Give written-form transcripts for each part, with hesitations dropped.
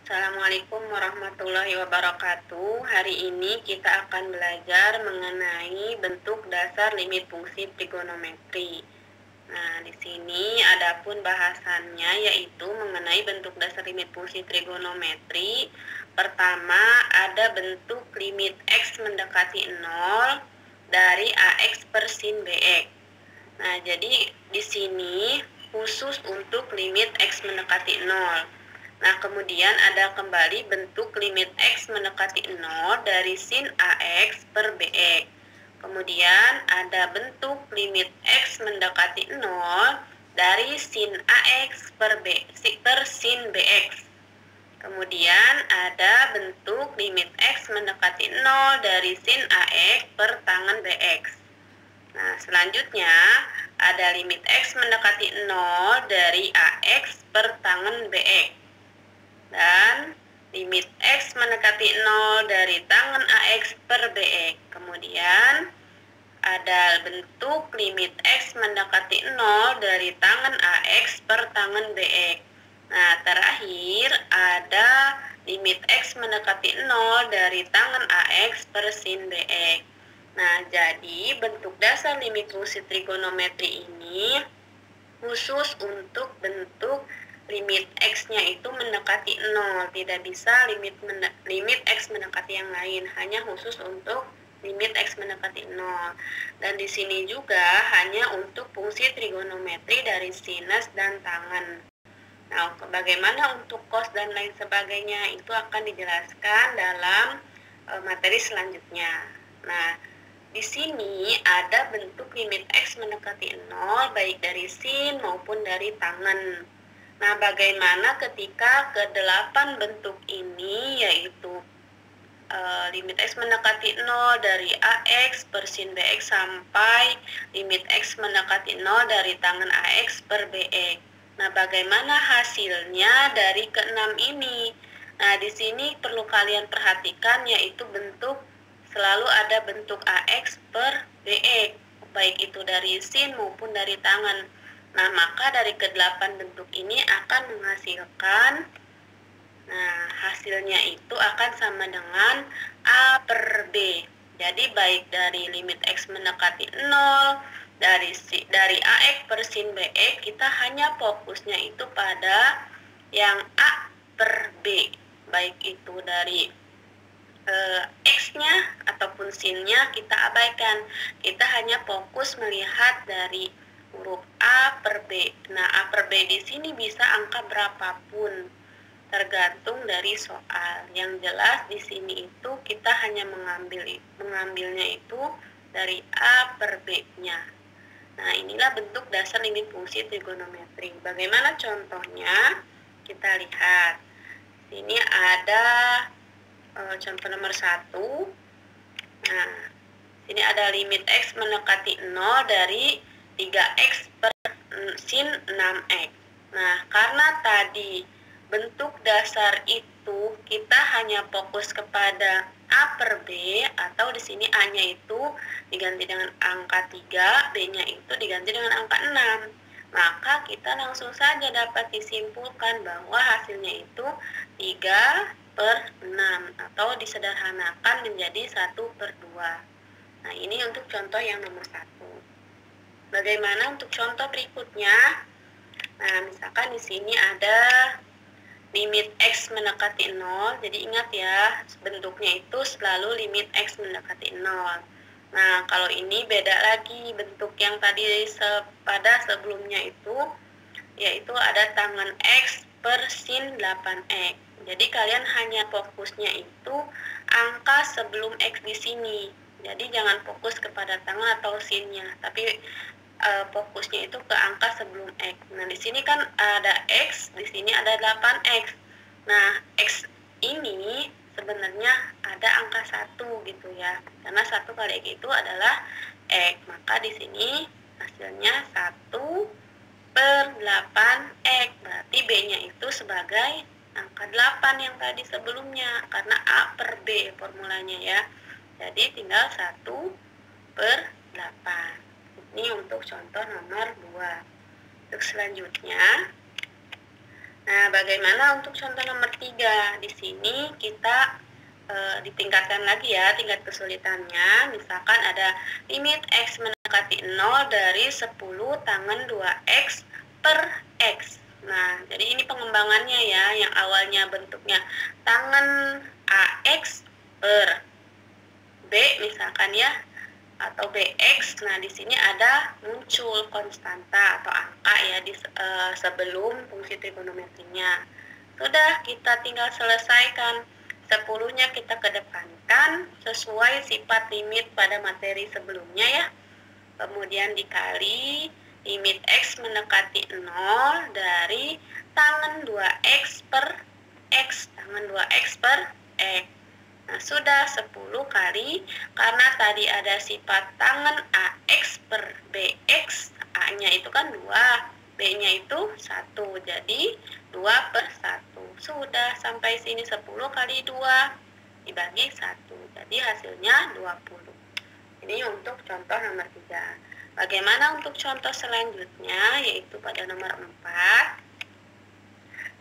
Assalamualaikum warahmatullahi wabarakatuh. Hari ini kita akan belajar mengenai bentuk dasar limit fungsi trigonometri. Nah, di sini adapun bahasannya yaitu mengenai bentuk dasar limit fungsi trigonometri. Pertama, ada bentuk limit x mendekati 0 dari ax per sin bx. Nah, jadi di sini khusus untuk limit x mendekati 0. Nah, kemudian ada kembali bentuk limit x mendekati 0 dari sin AX per BX. Kemudian ada bentuk limit x mendekati 0 dari sin AX per sin BX. Kemudian ada bentuk limit x mendekati 0 dari sin AX per tangen BX. Nah, selanjutnya ada limit x mendekati 0 dari AX per tangen BX. Dan limit x mendekati 0 dari tangen AX per BX. Kemudian ada bentuk limit x mendekati 0 dari tangen AX per tangen BX. Nah, terakhir ada limit x mendekati 0 dari tangen AX per sin BX. Nah, jadi bentuk dasar limit fungsi trigonometri ini khusus untuk bentuk limit x-nya itu mendekati 0, tidak bisa limit x mendekati yang lain, hanya khusus untuk limit x mendekati 0. Dan di sini juga hanya untuk fungsi trigonometri dari sinus dan tangen. Nah, bagaimana untuk cos dan lain sebagainya itu akan dijelaskan dalam materi selanjutnya. Nah, di sini ada bentuk limit x mendekati 0 baik dari sin maupun dari tangen. Nah, bagaimana ketika ke-8 bentuk ini, yaitu limit x mendekati 0 dari AX per sin BX sampai limit x mendekati 0 dari tangen AX per BX. Nah, bagaimana hasilnya dari ke-6 ini? Nah, di sini perlu kalian perhatikan yaitu bentuk selalu ada bentuk AX per BX, baik itu dari sin maupun dari tangen. Nah, maka dari ke-8 bentuk ini akan menghasilkan, nah, hasilnya itu akan sama dengan A per B. Jadi, baik dari limit X mendekati 0, dari AX per sin BX, kita hanya fokusnya itu pada yang A per B. Baik itu dari X-nya ataupun sin-nya kita abaikan. Kita hanya fokus melihat dari huruf A per B. Nah, A per B di sini bisa angka berapapun, tergantung dari soal. Yang jelas di sini itu kita hanya mengambilnya itu dari A per B-nya. Nah, inilah bentuk dasar limit fungsi trigonometri. Bagaimana contohnya? Kita lihat. Sini ada contoh nomor 1. Nah, sini ada limit x mendekati 0 dari 3x per sin 6x. Nah, karena tadi bentuk dasar itu kita hanya fokus kepada A per B, atau di sini A-nya itu diganti dengan angka 3, B-nya itu diganti dengan angka 6. Maka kita langsung saja dapat disimpulkan bahwa hasilnya itu 3 per 6 atau disederhanakan menjadi 1 per 2. Nah, ini untuk contoh yang nomor 1. Bagaimana untuk contoh berikutnya? Nah, misalkan di sini ada limit x mendekati 0. Jadi ingat ya, bentuknya itu selalu limit x mendekati 0. Nah, kalau ini beda lagi bentuk yang tadi pada sebelumnya itu, yaitu ada tangen x per sin 8x. Jadi kalian hanya fokusnya itu angka sebelum x di sini. Jadi jangan fokus kepada tangen atau sinnya, tapi fokusnya itu ke angka sebelum x. Nah, di sini kan ada x, di sini ada 8x. Nah, x ini sebenarnya ada angka 1 gitu ya. Karena 1 kali x itu adalah x. Maka di sini hasilnya 1 per 8x. Berarti B-nya itu sebagai angka 8 yang tadi sebelumnya, karena A per B formulanya ya. Jadi tinggal 1 per 8. Ini untuk contoh nomor 2. Untuk selanjutnya, Nah, bagaimana untuk contoh nomor 3? Di sini kita ditingkatkan lagi ya tingkat kesulitannya. Misalkan ada limit X mendekati 0 dari 10 tangan 2X per X. Nah, jadi ini pengembangannya ya, yang awalnya bentuknya tangan AX per B misalkan ya, atau BX. Nah, di sini ada muncul konstanta atau angka ya sebelum fungsi trigonometrinya. Sudah, kita tinggal selesaikan. 10-nya kita kedepankan sesuai sifat limit pada materi sebelumnya ya. Kemudian dikali limit X mendekati 0 dari tangan 2X per X. Tangan 2X per X. Nah, sudah 10 kali, karena tadi ada sifat tangan AX per BX, A-nya itu kan 2, B-nya itu 1, jadi 2 per 1. Sudah, sampai sini 10 kali 2 dibagi 1, jadi hasilnya 20. Ini untuk contoh nomor 3. Bagaimana untuk contoh selanjutnya, yaitu pada nomor 4.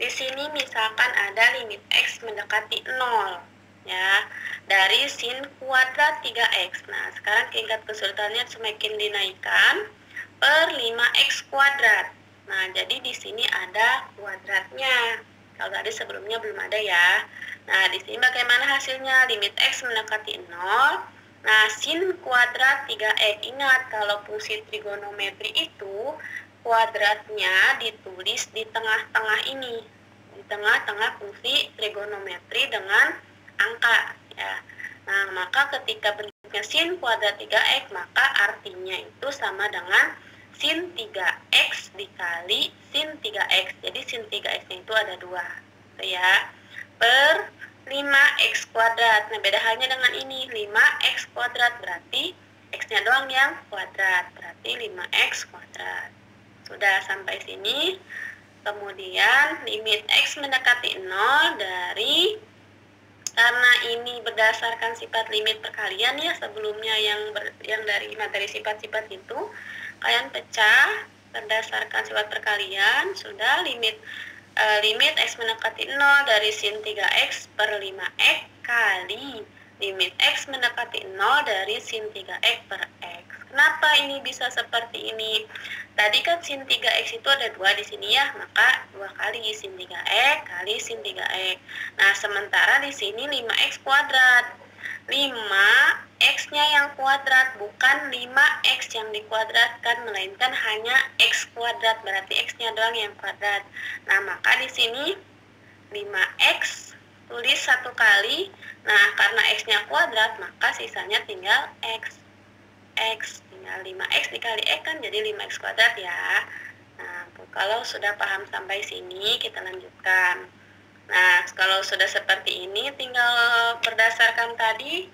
Di sini misalkan ada limit X mendekati 0. Ya, dari sin kuadrat 3x. Nah, sekarang tingkat kesulitannya semakin dinaikkan per 5x kuadrat. Nah, jadi di sini ada kuadratnya. Kalau tadi sebelumnya belum ada ya. Nah, di sini bagaimana hasilnya? Limit x mendekati 0. Nah, sin kuadrat 3x. Ingat, kalau fungsi trigonometri itu kuadratnya ditulis di tengah-tengah ini. Di tengah-tengah fungsi trigonometri dengan angka ya. Nah, maka ketika bentuknya sin kuadrat 3x, maka artinya itu sama dengan sin 3x dikali sin 3x. Jadi sin 3x itu ada 2. Gitu ya. Per 5x kuadrat. Nah, beda halnya dengan ini. 5x kuadrat berarti x-nya doang yang kuadrat. Berarti 5x kuadrat. Sudah sampai sini. Kemudian limit x mendekati 0 dari, karena ini berdasarkan sifat limit perkalian ya, sebelumnya yang dari materi sifat-sifat itu kalian pecah berdasarkan sifat perkalian. Sudah, limit x mendekati 0 dari sin 3x per 5x kali limit x mendekati 0 dari sin 3x per x. Kenapa ini bisa seperti ini? Tadi kan sin 3x itu ada 2 di sini ya, maka 2 kali sin 3x kali sin 3x. Nah, sementara di sini 5x kuadrat. 5x-nya yang kuadrat, bukan 5x yang dikuadratkan, melainkan hanya x kuadrat, berarti x-nya doang yang kuadrat. Nah, maka di sini 5x tulis 1 kali. Nah, karena x-nya kuadrat, maka sisanya tinggal x. Tinggal 5x dikali x kan jadi 5x kuadrat ya. Nah, kalau sudah paham sampai sini, kita lanjutkan. Nah, kalau sudah seperti ini, tinggal berdasarkan tadi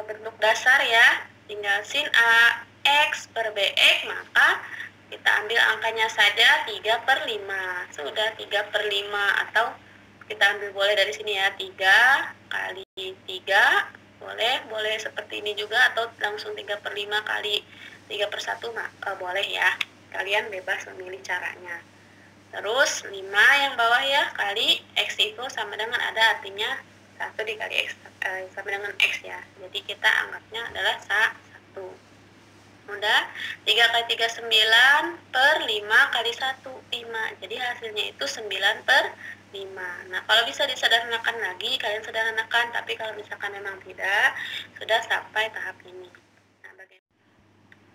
bentuk dasar ya, tinggal sin A X per BX, maka kita ambil angkanya saja 3 per 5. Sudah 3 per 5, atau kita ambil boleh dari sini ya, 3 kali 3, boleh seperti ini juga, atau langsung 3 per 5 kali 3 per 1, boleh ya, kalian bebas memilih caranya. Terus 5 yang bawah ya, kali X itu sama dengan, ada artinya 1 dikali X sama dengan X ya. Jadi kita anggapnya adalah 1. Udah, 3 kali 3 9 per 5 kali 1 5. Jadi hasilnya itu 9 per 5. Nah, kalau bisa disederhanakan lagi, kalian sederhanakan. Tapi kalau misalkan memang tidak, sudah sampai tahap ini.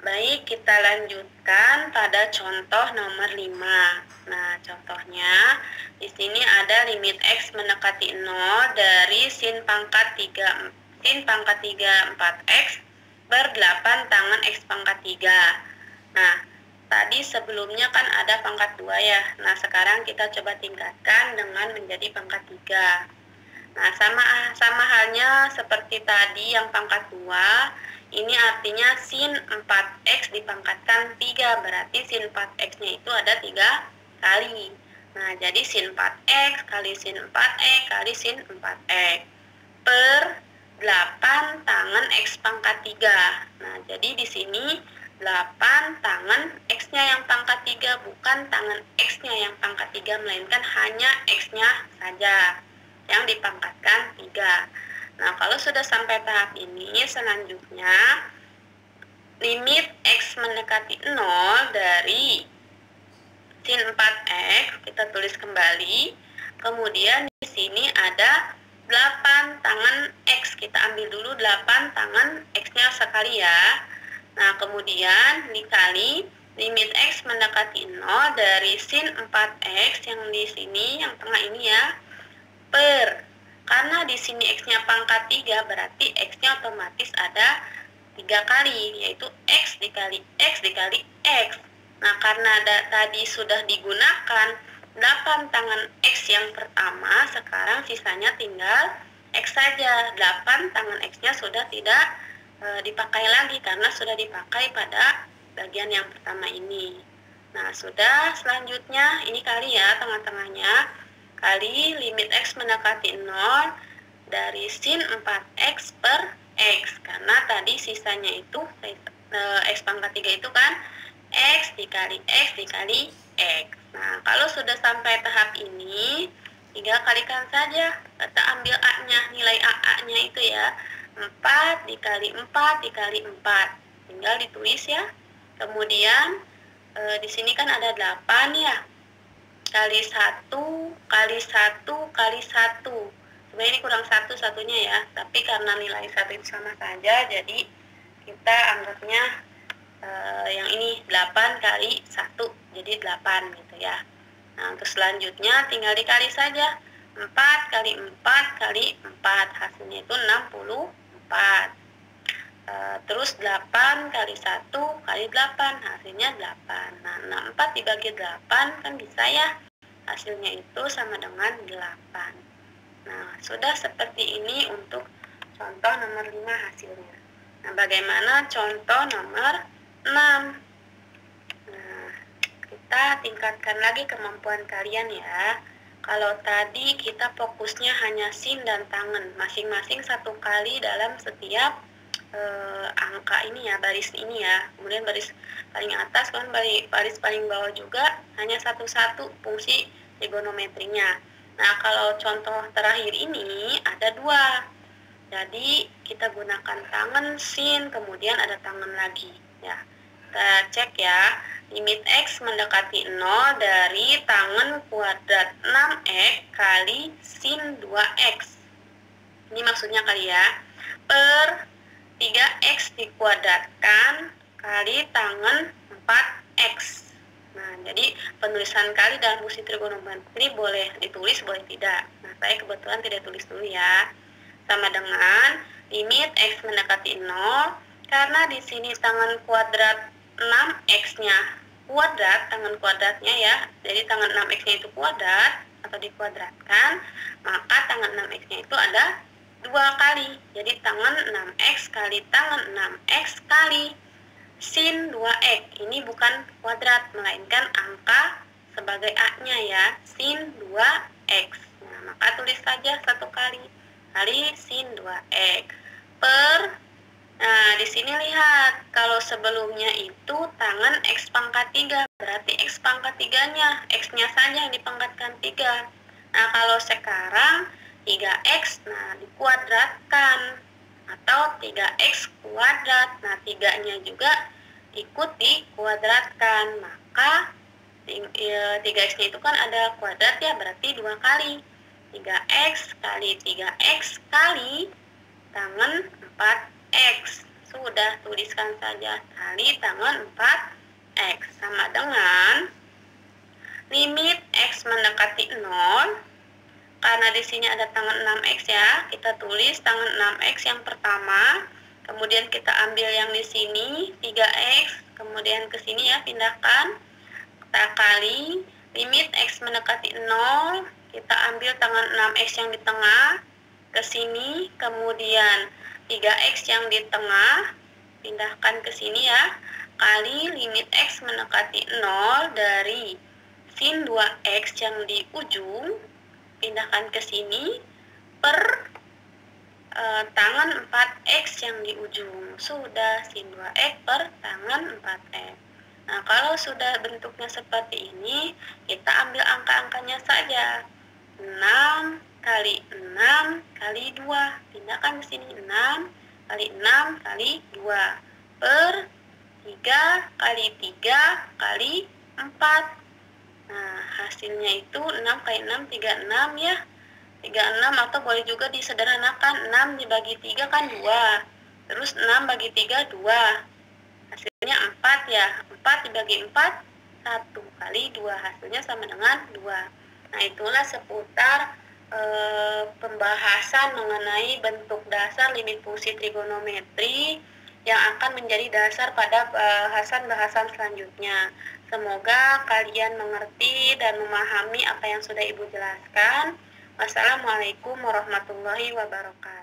Baik, kita lanjutkan pada contoh nomor 5. Nah, contohnya di sini ada limit x mendekati 0 dari sin pangkat 3 4x per 8 tangan x pangkat 3. Nah, tadi sebelumnya kan ada pangkat 2 ya. Nah, sekarang kita coba tingkatkan dengan menjadi pangkat 3. Nah, sama halnya seperti tadi yang pangkat 2. Ini artinya sin 4x dipangkatkan 3, berarti sin 4x-nya itu ada 3 kali. Nah, jadi sin 4x kali sin 4x kali sin 4x per 8 tangan x pangkat 3. Nah, jadi di sini 8 tangan X-nya yang pangkat 3, bukan tangan X-nya yang pangkat 3, melainkan hanya X-nya saja yang dipangkatkan 3. Nah, kalau sudah sampai tahap ini, selanjutnya limit X mendekati 0 dari sin 4X, kita tulis kembali. Kemudian di sini ada 8 tangan X, kita ambil dulu 8 tangan X-nya sekali ya. Nah, kemudian dikali limit X mendekati 0 dari sin 4X yang di sini, yang tengah ini ya, per, karena di sini X-nya pangkat 3, berarti X-nya otomatis ada 3 kali, yaitu X dikali X dikali X. Nah, karena tadi sudah digunakan 8 tangan X yang pertama, sekarang sisanya tinggal X saja. 8 tangan X-nya sudah tidak dipakai lagi karena sudah dipakai pada bagian yang pertama ini. Nah, sudah, selanjutnya ini kali ya, tengah-tengahnya kali limit X mendekati 0 dari sin 4X per X, karena tadi sisanya itu X pangkat 3 itu kan X dikali X dikali X. Nah, kalau sudah sampai tahap ini, tinggal kalikan saja, kita ambil A-nya, nilai AA-nya itu ya, 4 dikali 4 dikali 4, tinggal ditulis ya. Kemudian di sini kan ada 8 ya, kali 1 kali 1 kali 1. Sebenarnya ini kurang satunya ya, tapi karena nilai 1 itu sama saja, jadi kita anggapnya yang ini 8 kali 1, jadi 8 gitu ya. Nah, untuk selanjutnya tinggal dikali saja, 4 kali 4 kali 4, hasilnya itu 64. Terus 8 kali 1 kali 8, hasilnya 8. Nah, 64 dibagi 8 kan bisa ya, hasilnya itu sama dengan 8. Nah, sudah seperti ini untuk contoh nomor 5 hasilnya. Nah, bagaimana contoh nomor 6? Nah, kita tingkatkan lagi kemampuan kalian ya. Kalau tadi kita fokusnya hanya sin dan tangan, masing-masing 1 kali dalam setiap angka ini ya, baris ini ya. Kemudian baris paling atas kan baris paling bawah juga hanya satu-satu fungsi trigonometrinya. Nah, kalau contoh terakhir ini ada 2. Jadi kita gunakan tangan sin, kemudian ada tangan lagi ya. Kita cek ya, limit X mendekati 0 dari tangan kuadrat 6X kali sin 2X. Ini maksudnya kali ya, per 3X dikuadratkan kali tangan 4X. Nah, jadi penulisan kali dalam fungsi trigonometri boleh ditulis, boleh tidak. Nah, saya kebetulan tidak tulis dulu ya. Sama dengan limit X mendekati 0, karena di sini tangan kuadrat 6X-nya kuadrat, tangan kuadratnya ya, jadi tangan 6X-nya itu kuadrat atau dikuadratkan, maka tangan 6X-nya itu ada 2 kali, jadi tangan 6X kali tangan 6X kali sin 2X. Ini bukan kuadrat, melainkan angka sebagai A-nya ya, sin 2X. Nah, maka tulis saja 1 kali sin 2X per. Nah, di sini lihat, kalau sebelumnya itu tangan X pangkat 3, berarti X pangkat 3-nya, X-nya saja yang dipangkatkan 3. Nah, kalau sekarang 3X, nah dikuadratkan, atau 3X kuadrat, nah 3-nya juga ikut dikuadratkan, maka 3X-nya itu kan ada kuadrat ya, berarti 2 kali. 3X kali 3X kali tangan 4X. Sudah, tuliskan saja kali tangan 4X sama dengan limit X mendekati 0. Karena di sini ada tangan 6X ya, kita tulis tangan 6X yang pertama, kemudian kita ambil yang di sini 3X, kemudian ke sini ya, pindahkan. Kita kali limit X mendekati 0, kita ambil tangan 6X yang di tengah ke sini, kemudian 3X yang di tengah pindahkan ke sini ya, kali limit X mendekati 0 dari sin 2X yang di ujung pindahkan ke sini per tangan 4X yang di ujung. Sudah, sin 2X per tangan 4X. Nah, kalau sudah bentuknya seperti ini, kita ambil angka-angkanya saja. 6 kali 6 kali 2. Pindahkan ke sini. 6 kali 6 kali 2 per 3 kali 3 kali 4. Nah, hasilnya itu 6 kali 6, 36 ya. 36, atau boleh juga disederhanakan. 6 dibagi 3 kan 2. Terus 6 bagi 3, 2. Hasilnya 4 ya. 4 dibagi 4, 1 kali 2. Hasilnya sama dengan 2. Nah, itulah seputar pembahasan mengenai bentuk dasar limit fungsi trigonometri yang akan menjadi dasar pada bahasan-bahasan selanjutnya. Semoga kalian mengerti dan memahami apa yang sudah Ibu jelaskan. Wassalamualaikum warahmatullahi wabarakatuh.